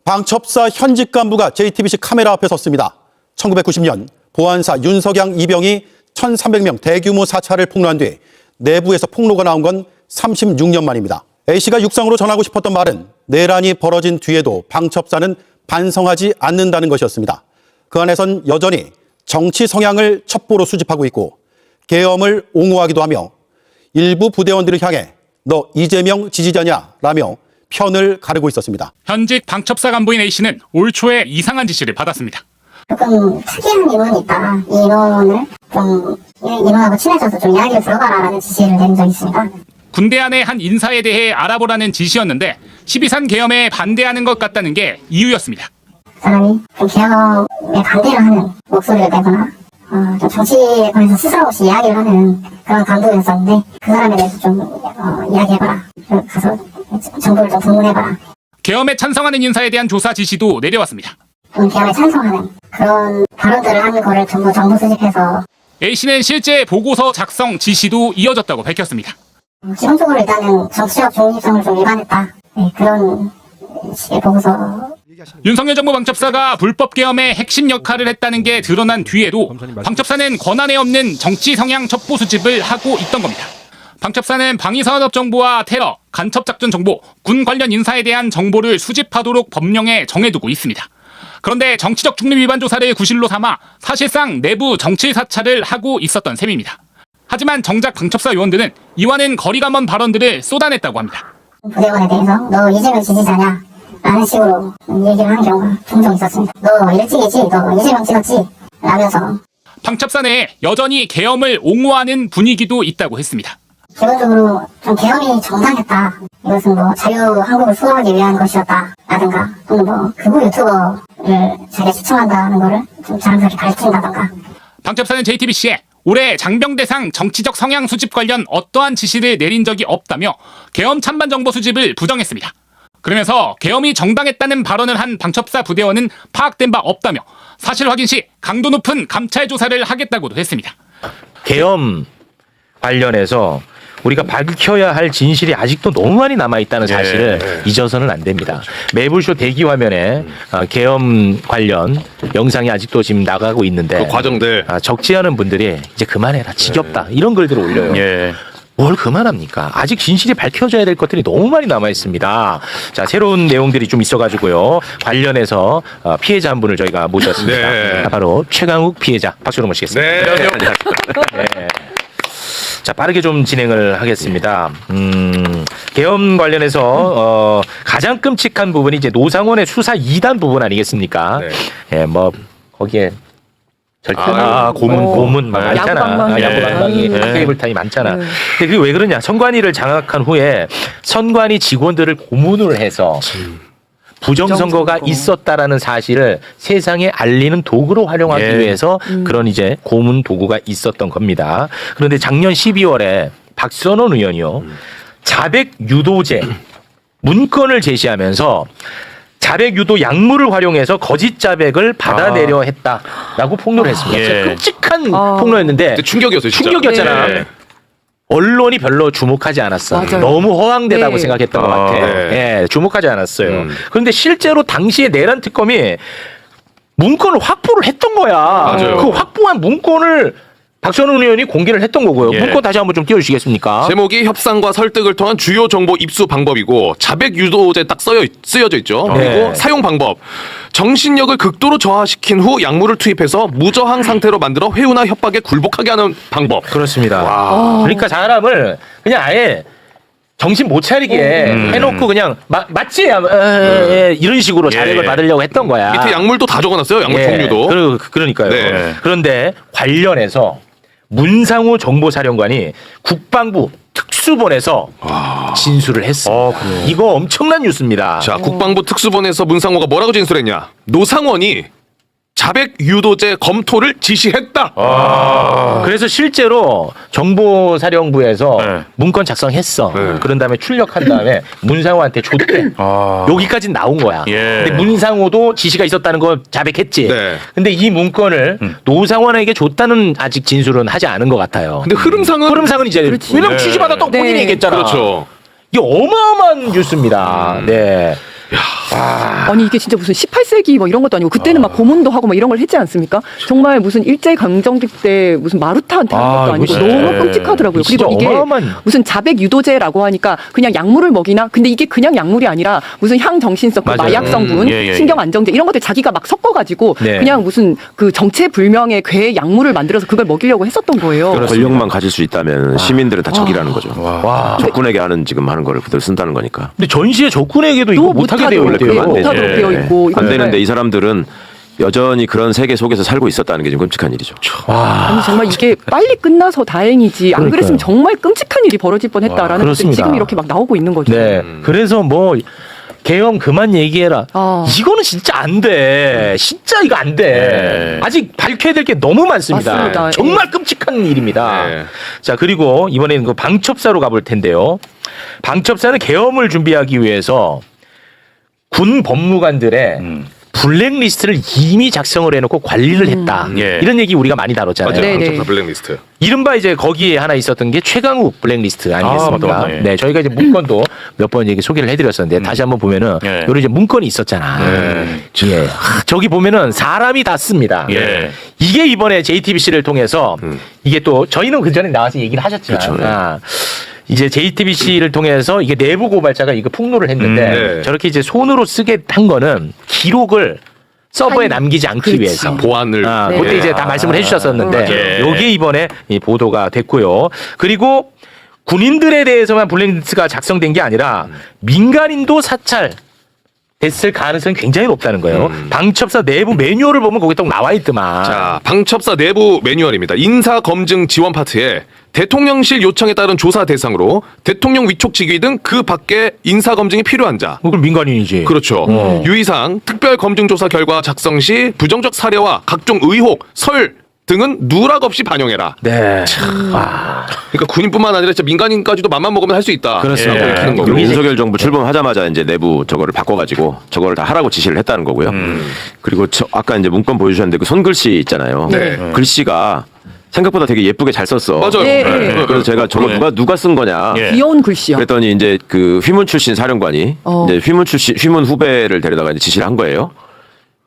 방첩사 현직 간부가 JTBC 카메라 앞에 섰습니다. 1990년 보안사 윤석양 이병이 1,300명 대규모 사찰을 폭로한 뒤 내부에서 폭로가 나온 건 36년 만입니다. A씨가 육상으로 전하고 싶었던 말은 내란이 벌어진 뒤에도 방첩사는 반성하지 않는다는 것이었습니다. 그 안에선 여전히 정치 성향을 첩보로 수집하고 있고 계엄을 옹호하기도 하며 일부 부대원들을 향해 너 이재명 지지자냐 라며 편을 가르고 있었습니다. 현직 방첩사 간부인 A씨는 올 초에 이상한 지시를 받았습니다. 조금 특이한 인원이 있다. 이 인원을 좀 인원하고 친해져서 좀 이야기를 들어가라라는 지시를 내린 적이 있습니다. 군대 안의 한 인사에 대해 알아보라는 지시였는데 12.3 계엄에 반대하는 것 같다는 게 이유였습니다. 그 사람이 좀 계엄에 반대를 하는 목소리를 내거나 좀 정치에 관해서 스스럼 없이 이야기를 하는 그런 간부였었는데 그 사람에 대해서 좀 이야기해봐라. 가서 정보를 좀 동원해봐라. 계엄에 찬성하는 인사에 대한 조사 지시도 내려왔습니다. 계엄에 찬성하는 그런 발언들을 하는 거를 전부 정보 수집해서 A씨는 실제 보고서 작성 지시도 이어졌다고 밝혔습니다. 기본적으로 일단은 정치적 중립성을 좀 위반했다. 네, 그런 식의 보고서. 윤석열 정부 방첩사가 불법 계엄의 핵심 역할을 했다는 게 드러난 뒤에도 방첩사는 권한에 없는 정치 성향 첩보 수집을 하고 있던 겁니다. 방첩사는 방위산업 정보와 테러, 간첩작전 정보, 군 관련 인사에 대한 정보를 수집하도록 법령에 정해두고 있습니다. 그런데 정치적 중립 위반 조사를 구실로 삼아 사실상 내부 정치 사찰을 하고 있었던 셈입니다. 하지만 정작 방첩사 요원들은 이와는 거리가 먼 발언들을 쏟아냈다고 합니다. 부대원에 대해서 너 이재명 지지자냐? 라는 식으로 얘기를 하는 경우가 종종 있었습니다. 너 일찍이지? 너 이재명 찍었지? 라면서 방첩사 내에 여전히 계엄을 옹호하는 분위기도 있다고 했습니다. 기본적으로 좀 계엄이 정당했다. 이것은 뭐 자유 한국을 수호하기 위한 것이었다. 라든가 또는 뭐 극우 유튜버를 자기가 시청한다는 거를 좀 자랑스럽게 밝힌다던가. 방첩사는 JTBC에 올해 장병대상 정치적 성향 수집 관련 어떠한 지시를 내린 적이 없다며 계엄 찬반 정보 수집을 부정했습니다. 그러면서 계엄이 정당했다는 발언을 한 방첩사 부대원은 파악된 바 없다며 사실 확인 시 강도 높은 감찰 조사를 하겠다고도 했습니다. 계엄 관련해서 우리가 밝혀야 할 진실이 아직도 너무 많이 남아있다는 사실을 잊어서는 안 됩니다. 매불쇼 대기 화면에 계엄 관련 영상이 아직도 지금 나가고 있는데 그 과정들 적지 않은 분들이 이제 그만해라 지겹다 이런 글들을 올려요. 뭘 그만합니까? 아직 진실이 밝혀져야 될 것들이 너무 많이 남아있습니다. 자, 새로운 내용들이 좀 있어가지고요. 관련해서 피해자 한 분을 저희가 모셨습니다. 네. 바로 최강욱 피해자 박수로 모시겠습니다. 네. 자, 빠르게 좀 진행을 하겠습니다. 계엄 관련해서 가장 끔찍한 부분이 이제 노상원의 수사 2단 부분 아니겠습니까? 네. 예, 뭐 거기에 절대 고문 막 많잖아. 야구방망이. 야구방망이 케이블 타임 많잖아. 근데 그게 왜 그러냐? 선관위를 장악한 후에 선관위 직원들을 고문을 해서 부정선거가 있었다라는 사실을 세상에 알리는 도구로 활용하기 위해서 그런 이제 고문 도구가 있었던 겁니다. 그런데 작년 12월에 박선원 의원이요. 자백 유도제 문건을 제시하면서 자백 유도 약물을 활용해서 거짓 자백을 받아내려 했다라고 폭로를 했습니다. 진짜 끔찍한 폭로였는데 충격이었어요. 진짜. 충격이었잖아. 언론이 별로 주목하지 않았어. 맞아요. 너무 허황되다고 생각했던 것 같아. 예, 주목하지 않았어요. 그런데 실제로 당시에 내란 특검이 문건을 확보를 했던 거야. 맞아요. 그 확보한 문건을 박선원 의원이 공개를 했던 거고요. 문건 다시 한번 좀 띄워주시겠습니까? 제목이 협상과 설득을 통한 주요 정보 입수 방법이고 자백 유도제 딱 쓰여져 있죠. 그리고 사용 방법. 정신력을 극도로 저하시킨 후 약물을 투입해서 무저항 상태로 만들어 회유나 협박에 굴복하게 하는 방법. 그렇습니다. 그러니까 사람을 그냥 아예 정신 못 차리게 해놓고 그냥 맞지? 이런 식으로 자백을 받으려고 했던 거야. 밑에 약물도 다 적어놨어요. 약물 종류도. 그러니까요. 네. 그런데 관련해서 문상호 정보사령관이 국방부 특수본에서 진술을 했습니다. 이거 엄청난 뉴스입니다. 자, 국방부 특수본에서 문상호가 뭐라고 진술했냐? 노상원이 자백 유도제 검토를 지시했다. 그래서 실제로 정보사령부에서 문건 작성했어. 그런 다음에 출력한 다음에 문상호한테 줬대. 여기까지 나온 거야. 근데 문상호도 지시가 있었다는 거 자백했지. 네. 근데 이 문건을 노상원에게 줬다는 아직 진술은 하지 않은 것 같아요. 근데 흐름상은 이제 왜냐면 취지받았다고 본인이 얘기했잖아. 그렇죠. 이게 어마어마한 뉴스입니다. 네. 아니 이게 진짜 무슨 18세기 뭐 이런 것도 아니고 그때는 막 고문도 하고 막 이런 걸 했지 않습니까? 정말 무슨 일제 강점기 때 무슨 마루타한테 한 것도 아니고 이거 너무 진짜 끔찍하더라고요. 진짜 그리고 이게 어마어마한- 무슨 자백 유도제라고 하니까 그냥 약물을 먹이나? 근데 이게 그냥 약물이 아니라 무슨 향정신성, 맞아요. 마약 성분, 예. 신경 안정제 이런 것들 자기가 막 섞어가지고 네. 그냥 무슨 그 정체불명의 괴 약물을 만들어서 그걸 먹이려고 했었던 거예요. 권력만 가질 수 있다면 시민들은 다 적이라는 거죠. 와. 적군에게 지금 하는 거를 그대로 쓴다는 거니까. 근데 전시에 적군에게도 이거 못하게 되어 원래 있대요. 그러면 안 되죠. 못하도록 되어 있고 안 이건 되는데 정말- 이 사람들은 여전히 그런 세계 속에서 살고 있었다는 게 좀 끔찍한 일이죠. 아니 정말 이게 빨리 끝나서 다행이지 안 그랬으면 정말 끔찍한 일이 벌어질 뻔했다라는 것들이 그렇습니다. 지금 이렇게 막 나오고 있는 거죠. 네. 그래서 뭐 계엄 그만 얘기해라. 이거는 진짜 안 돼. 진짜 이거 안 돼. 아직 밝혀야 될 게 너무 많습니다. 맞습니다. 정말 끔찍한 일입니다. 네. 자, 그리고 이번에는 그 방첩사로 가볼 텐데요. 방첩사는 계엄을 준비하기 위해서 군 법무관들의 블랙리스트를 이미 작성을 해놓고 관리를 했다. 예. 이런 얘기 우리가 많이 다뤘잖아요. 맞아요. 네네. 방첩사 블랙리스트. 이른바 이제 거기에 하나 있었던 게 최강욱 블랙리스트 아니겠습니까? 맞다. 예. 네, 저희가 이제 문건도 몇 번 얘기 소개를 해드렸었는데 다시 한번 보면은 예. 요런 이제 문건이 있었잖아. 예. 저기 보면은 사람이 다 씁니다. 예. 이게 이번에 JTBC를 통해서 이게 또 저희는 그 전에 나와서 얘기를 하셨지만 그렇죠. 네. 이제 JTBC를 통해서 이게 내부 고발자가 이거 폭로를 했는데 네. 저렇게 이제 손으로 쓰게 한 거는 기록을 서버에 남기지 않기 그렇지. 위해서. 보안을. 네. 그때 이제 다 말씀을 해주셨었는데 예. 요게 이번에 이 보도가 됐고요. 그리고 군인들에 대해서만 블랙리스트가 작성된 게 아니라 민간인도 사찰 됐을 가능성이 굉장히 높다는 거예요. 방첩사 내부 매뉴얼을 보면 거기 딱 나와 있더만. 자, 방첩사 내부 매뉴얼입니다. 인사 검증 지원 파트에 대통령실 요청에 따른 조사 대상으로 대통령 위촉 직위 등 그 밖에 인사 검증이 필요한 자. 그건 민간인이지. 그렇죠. 유의사항 특별 검증 조사 결과 작성 시 부정적 사례와 각종 의혹, 설 등은 누락 없이 반영해라. 네. 그러니까 군인뿐만 아니라 진짜 민간인까지도 맘만 먹으면 할 수 있다. 그렇습니다. 라고 읽히는 거고. 그리고 윤석열 정부 출범하자마자 이제 내부 저거를 바꿔가지고 저거를 다 하라고 지시를 했다는 거고요. 그리고 아까 이제 문건 보여주셨는데 그 손글씨 있잖아요. 네. 글씨가 생각보다 되게 예쁘게 잘 썼어. 맞아요. 네. 그래서 제가 저거 누가 쓴 거냐. 귀여운 글씨요. 그랬더니 이제 그 휘문 출신 사령관이 이제 휘문 후배를 데려다가 이제 지시를 한 거예요.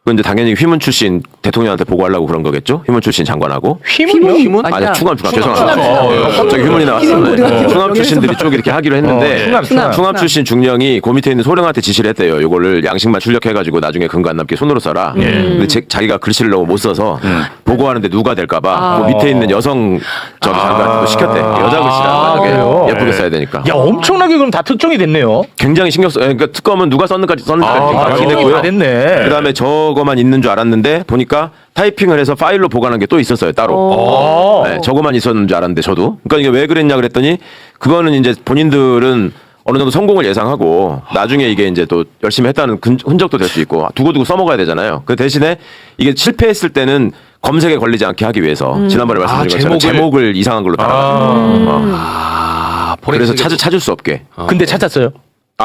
그 이제 당연히 휘문 출신 대통령한테 보고하려고 그런 거겠죠. 휘문 출신 장관하고. 휘문요? 아니 충암 죄송합니다. 충암. 갑자기 휘문이 휘문 나왔어요. 충암 출신들이 쭉 이렇게 하기로 했는데 충암. 충암 출신 중령이 그 밑에 있는 소령한테 지시를 했대요. 요거를 양식만 출력해가지고 나중에 근거 안 남게 손으로 써라. 근데 자기가 글씨를 너무 못 써서 보고하는데 누가 될까봐 그 밑에 있는 여성 장관도 시켰대. 여자 글씨라 그래요? 예쁘게 써야 되니까. 야, 엄청나게 그럼 다 특정이 됐네요. 굉장히 신경 써. 그러니까 특검은 누가 썼는지 특정이 다 됐네. 그다음에 저거만 있는 줄 알았는데 보니까 타이핑을 해서 파일로 보관한 게 또 있었어요 따로. 네, 저거만 있었는 줄 알았는데 저도. 그러니까 이게 왜 그랬냐 그랬더니 그거는 이제 본인들은 어느 정도 성공을 예상하고 나중에 이게 이제 또 열심히 했다는 흔적도 될 수 있고 두고두고 써먹어야 되잖아요. 그 대신에 이게 실패했을 때는 검색에 걸리지 않게 하기 위해서 지난번에 말씀드린 것처럼 제목을 이상한 걸로 달아놨어요. 그래서 찾을 수 없게. 근데 찾았어요.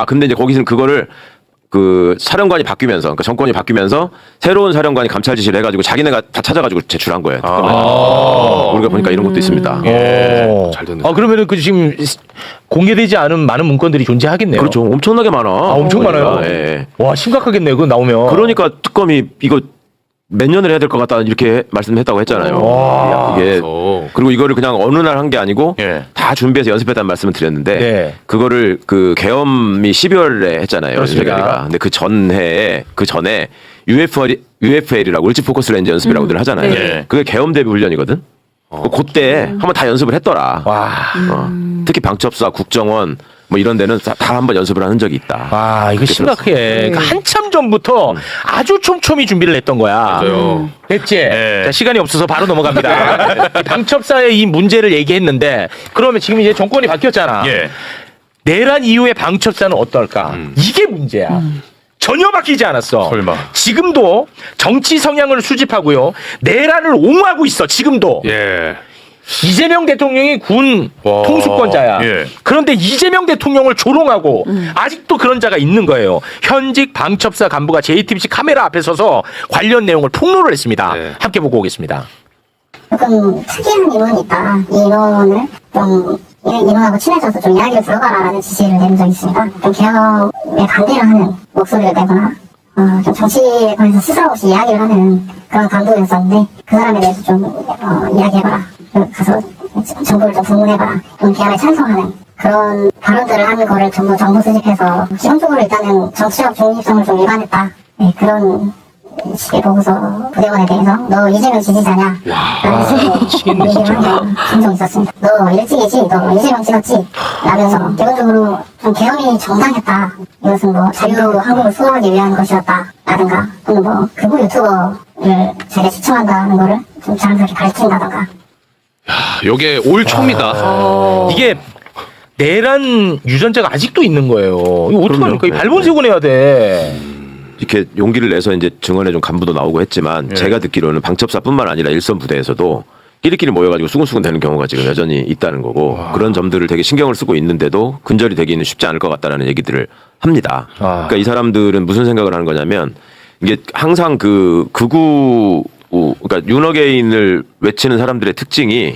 근데 이제 거기서는 그거를 그 사령관이 바뀌면서, 그러니까 정권이 바뀌면서 새로운 사령관이 감찰 지시를 해가지고 자기네가 다 찾아가지고 제출한 거예요. 우리가 보니까 이런 것도 있습니다. 잘 됐네. 그러면은 그 지금 공개되지 않은 많은 문건들이 존재하겠네요. 그렇죠. 엄청나게 많아. 엄청 많아요. 예. 와, 심각하겠네요. 그거 나오면. 그러니까 특검이 이거 몇 년을 해야 될 것 같다 이렇게 말씀했다고 했잖아요. 이게 그리고 이거를 그냥 어느 날 한 게 아니고 다 준비해서 연습했다는 말씀을 드렸는데 네. 그거를 그 계엄이 12월에 했잖아요. 그렇습니다. 윤석열이가. 근데 그 전에 UFL이라고 울지 포커스 렌즈 연습이라고들 하잖아요. 네. 그게 계엄 대비 훈련이거든. 그때 한번 다 연습을 했더라. 와. 특히 방첩사, 국정원 뭐 이런 데는 다 한번 연습을 한 적이 있다. 와, 이거 심각해. 그러니까 한참 전부터 아주 촘촘히 준비를 했던 거야. 맞아요. 됐지? 자, 시간이 없어서 바로 넘어갑니다. 방첩사의 이 문제를 얘기했는데 그러면 지금 이제 정권이 바뀌었잖아. 내란 이후의 방첩사는 어떨까? 이게 문제야. 전혀 바뀌지 않았어. 설마. 지금도 정치 성향을 수집하고요. 내란을 옹호하고 있어. 지금도. 이재명 대통령이 군 통수권자야. 그런데 이재명 대통령을 조롱하고 아직도 그런 자가 있는 거예요. 현직 방첩사 간부가 JTBC 카메라 앞에 서서 관련 내용을 폭로를 했습니다. 함께 보고 오겠습니다. 조금 특이한 이론이 있다. 이 이론을 좀 이분하고 친해져서 좀 이야기를 들어가라라는 지시를 내린 적이 있습니다. 좀 개혁에 반대를 하는 목소리를 내거나 좀 정치에 관해서 스스럼 없이 이야기를 하는 그런 간부였었는데 그 사람에 대해서 좀 이야기해봐라. 가서 정부를 좀 불문해봐라. 좀 개혁에 찬성하는 그런 발언들을 하는 거를 전부 정보 수집해서 기본적으로 일단은 정치적 중립성을 좀 위반했다. 네, 그런 식의 보고서 부대원에 대해서 너 이재명 지지자냐? 라는 식으로 얘기를 한 적이 있었습니다. 너 일찍이지? 너 이재명 찍었지? 라면서 기본적으로 좀 개헌이 정당했다. 이것은 뭐 자유 한국을 수호하기 위한 것이었다. 라든가 또는 뭐 극우 유튜버를 제가 시청한다는 거를 좀 자랑스럽게 가르친다든가. 요게 올 초입니다. 이게 내란 유전자가 아직도 있는 거예요. 이거 어떡합니까? 이 발본색원 해야 돼. 이렇게 용기를 내서 이제 증언해 준 간부도 나오고 했지만 제가 듣기로는 방첩사뿐만 아니라 일선 부대에서도 끼리끼리 모여가지고 수근수근 되는 경우가 지금 여전히 있다는 거고 그런 점들을 되게 신경을 쓰고 있는데도 근절이 되기는 쉽지 않을 것 같다는 얘기들을 합니다. 그러니까 이 사람들은 무슨 생각을 하는 거냐면 이게 항상 그 극우 그러니까 윤어게인을 외치는 사람들의 특징이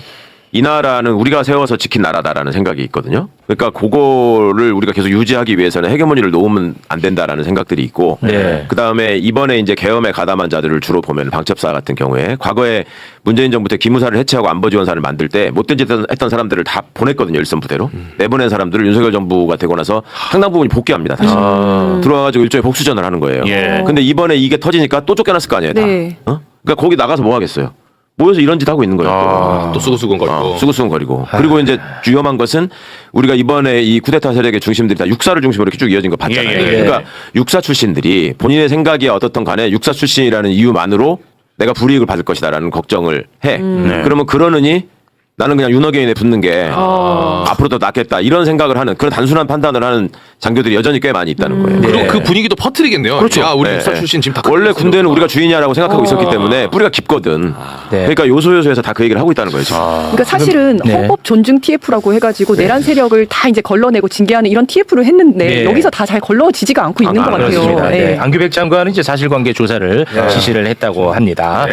이 나라는 우리가 세워서 지킨 나라다라는 생각이 있거든요. 그러니까 그거를 우리가 계속 유지하기 위해서는 헤게모니를 놓으면 안 된다라는 생각들이 있고, 네. 그 다음에 이번에 이제 계엄에 가담한 자들을 주로 보면 방첩사 같은 경우에 과거에 문재인 정부 때 기무사를 해체하고 안보지원사를 만들 때 못된 짓 했던 사람들을 다 보냈거든요. 일선 부대로. 내보낸 사람들을 윤석열 정부가 되고 나서 상당 부분이 복귀합니다. 다시. 들어와가지고 일종의 복수전을 하는 거예요. 근데 이번에 이게 터지니까 또 쫓겨났을 거 아니에요. 다. 네. 그러니까 거기 나가서 뭐 하겠어요. 모여서 이런 짓 하고 있는 거예요. 또 수근수근거리고. 수근수근거리고. 그리고 이제 위험한 것은 우리가 이번에 이 쿠데타 세력의 중심들이 다 육사를 중심으로 이렇게 쭉 이어진 거 봤잖아요. 그러니까 육사 출신들이 본인의 생각이 어떻든 간에 육사 출신이라는 이유만으로 내가 불이익을 받을 것이다라는 걱정을 해. 그러면 그러느니 나는 그냥 윤어게인에 붙는 게 앞으로 더 낫겠다 이런 생각을 하는 그런 단순한 판단을 하는 장교들이 여전히 꽤 많이 있다는 거예요. 그리고 그 분위기도 퍼뜨리겠네요. 그렇죠. 야, 우리 네, 육사 네. 출신 지금 다 원래 군대는 우리가 주인이야라고 생각하고 있었기 때문에 뿌리가 깊거든. 그러니까 요소요소에서 다 그 얘기를 하고 있다는 거예요. 지금. 그러니까 사실은 네. 헌법 존중 TF라고 해가지고 내란 세력을 다 이제 걸러내고 징계하는 이런 TF를 했는데 네. 여기서 다 잘 걸러지지가 않고 있는 것 같아요. 그렇습니다. 네. 네. 안규백 장관은 이제 사실관계 조사를 지시를 했다고 합니다.